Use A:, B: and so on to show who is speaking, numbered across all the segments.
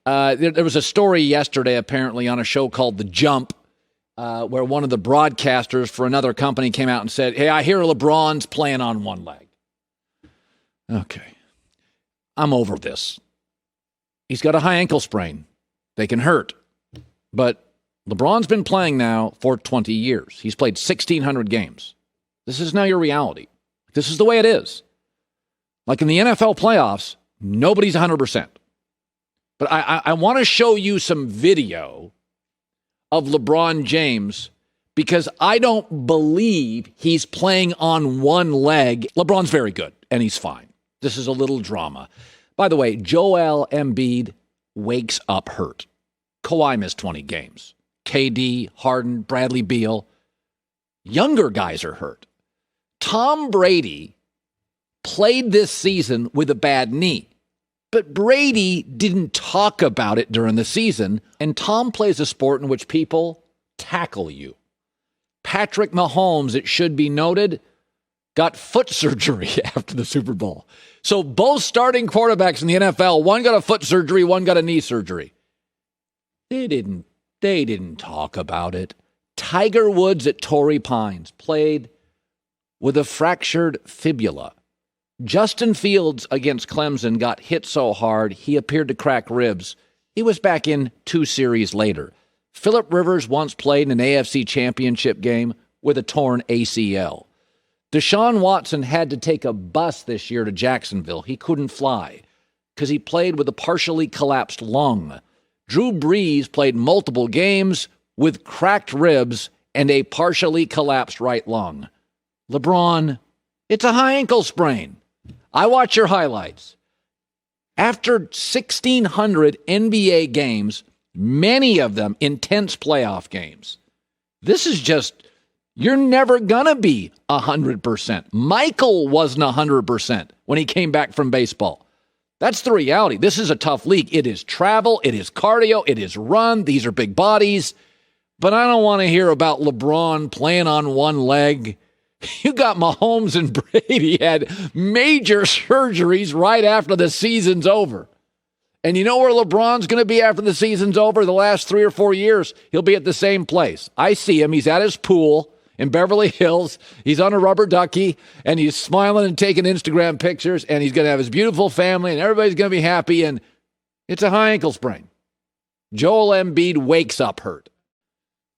A: There was a story yesterday, apparently, on a show called The Jump, where one of the broadcasters for another company came out and said, hey, I hear LeBron's playing on one leg. Okay. I'm over this. He's got a high ankle sprain. They can hurt. But LeBron's been playing now for 20 years. He's played 1,600 games. This is now your reality. This is the way it is. Like in the NFL playoffs, nobody's 100%. But I want to show you some video of LeBron James because I don't believe he's playing on one leg. LeBron's very good, and he's fine. This is a little drama. By the way, Joel Embiid wakes up hurt. Kawhi missed 20 games. KD, Harden, Bradley Beal. Younger guys are hurt. Tom Brady played this season with a bad knee. But Brady didn't talk about it during the season, and Tom plays a sport in which people tackle you. Patrick Mahomes, it should be noted, got foot surgery after the Super Bowl. So both starting quarterbacks in the NFL, one got a foot surgery, one got a knee surgery. They didn't talk about it. Tiger Woods at Torrey Pines played with a fractured fibula. Justin Fields against Clemson got hit so hard he appeared to crack ribs. He was back in 2 series later. Phillip Rivers once played in an AFC championship game with a torn ACL. Deshaun Watson had to take a bus this year to Jacksonville. He couldn't fly because he played with a partially collapsed lung. Drew Brees played multiple games with cracked ribs and a partially collapsed right lung. LeBron, it's a high ankle sprain. I watch your highlights. After 1,600 NBA games, many of them intense playoff games, this is just, you're never going to be 100%. Michael wasn't 100% when he came back from baseball. That's the reality. This is a tough league. It is travel. It is cardio. It is run. These are big bodies. But I don't want to hear about LeBron playing on one leg. You got Mahomes and Brady had major surgeries right after the season's over. And you know where LeBron's going to be after the season's over? The last 3 or 4 years, he'll be at the same place. I see him. He's at his pool in Beverly Hills. He's on a rubber ducky, and he's smiling and taking Instagram pictures, and he's going to have his beautiful family, and everybody's going to be happy, and it's a high ankle sprain. Joel Embiid wakes up hurt.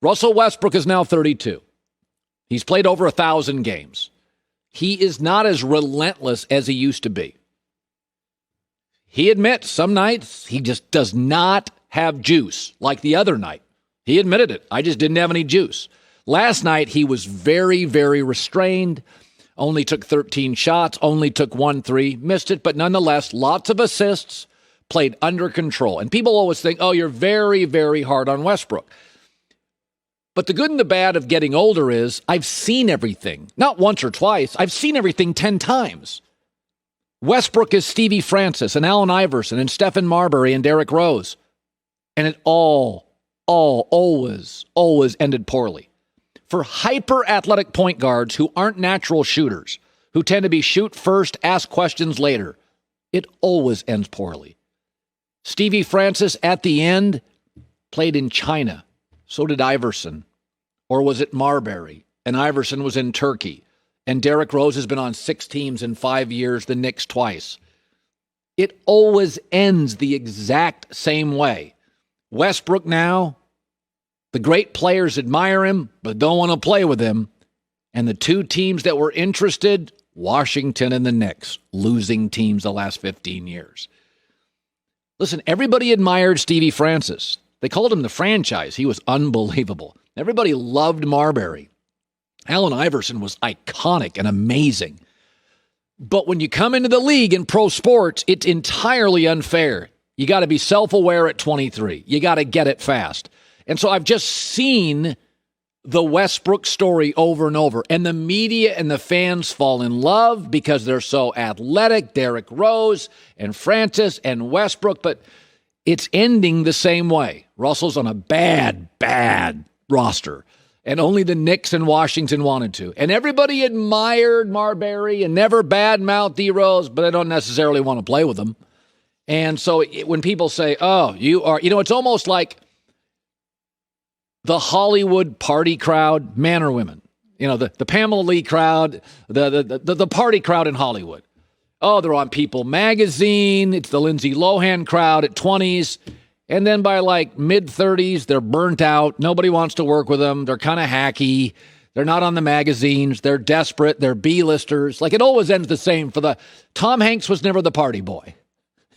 A: Russell Westbrook is now 32. He's played over 1,000 games. He is not as relentless as he used to be. He admits some nights he just does not have juice, like the other night. He admitted it. I just didn't have any juice. Last night, he was very, very restrained, only took 13 shots, only took 1 3, missed it, but nonetheless, lots of assists, played under control. And people always think, oh, you're very, very hard on Westbrook. But the good and the bad of getting older is I've seen everything. Not once or twice. I've seen everything 10 times. Westbrook is Stevie Francis and Allen Iverson and Stephen Marbury and Derrick Rose. And it always ended poorly. For hyper-athletic point guards who aren't natural shooters, who tend to be shoot first, ask questions later, it always ends poorly. Stevie Francis at the end played in China. So did Iverson. Or was it Marbury? And Iverson was in Turkey. And Derrick Rose has been on 6 teams in 5 years, the Knicks twice. It always ends the exact same way. Westbrook now, the great players admire him, but don't want to play with him. And the 2 teams that were interested, Washington and the Knicks, losing teams the last 15 years. Listen, everybody admired Stevie Francis. They called him the franchise. He was unbelievable. Everybody loved Marbury. Allen Iverson was iconic and amazing. But when you come into the league in pro sports, it's entirely unfair. You got to be self-aware at 23. You got to get it fast. And so I've just seen the Westbrook story over and over. And the media and the fans fall in love because they're so athletic. Derrick Rose and Francis and Westbrook. But it's ending the same way. Russell's on a bad roster. And only the Knicks and Washington wanted to. And everybody admired Marbury and never badmouthed D. Rose, but they don't necessarily want to play with him. And so when people say, oh, you are, it's almost like the Hollywood party crowd, men or women, the Pamela Lee crowd, the party crowd in Hollywood. Oh, they're on People magazine. It's the Lindsay Lohan crowd at 20s. And then by like mid-30s, they're burnt out. Nobody wants to work with them. They're kind of hacky. They're not on the magazines. They're desperate. They're B-listers. Like, it always ends the same Tom Hanks was never the party boy.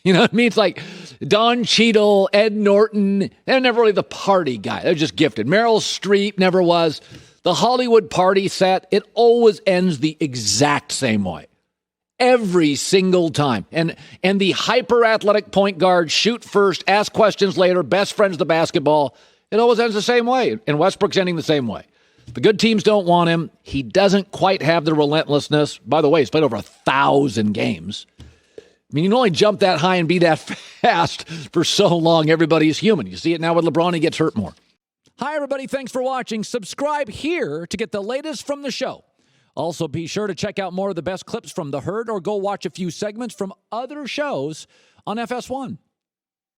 A: You know what I mean? It's like Don Cheadle, Ed Norton. They're never really the party guy. They're just gifted. Meryl Streep never was. The Hollywood party set, it always ends the exact same way. Every single time. And the hyper-athletic point guard, shoot first, ask questions later, best friends the basketball. It always ends the same way. And Westbrook's ending the same way. The good teams don't want him. He doesn't quite have the relentlessness. By the way, he's played over 1,000 games. I mean, you can only jump that high and be that fast for so long. Everybody's human. You see it now with LeBron. He gets hurt more. Hi, everybody. Thanks for watching. Subscribe here to get the latest from the show. Also, be sure to check out more of the best clips from The Herd or go watch a few segments from other shows on FS1.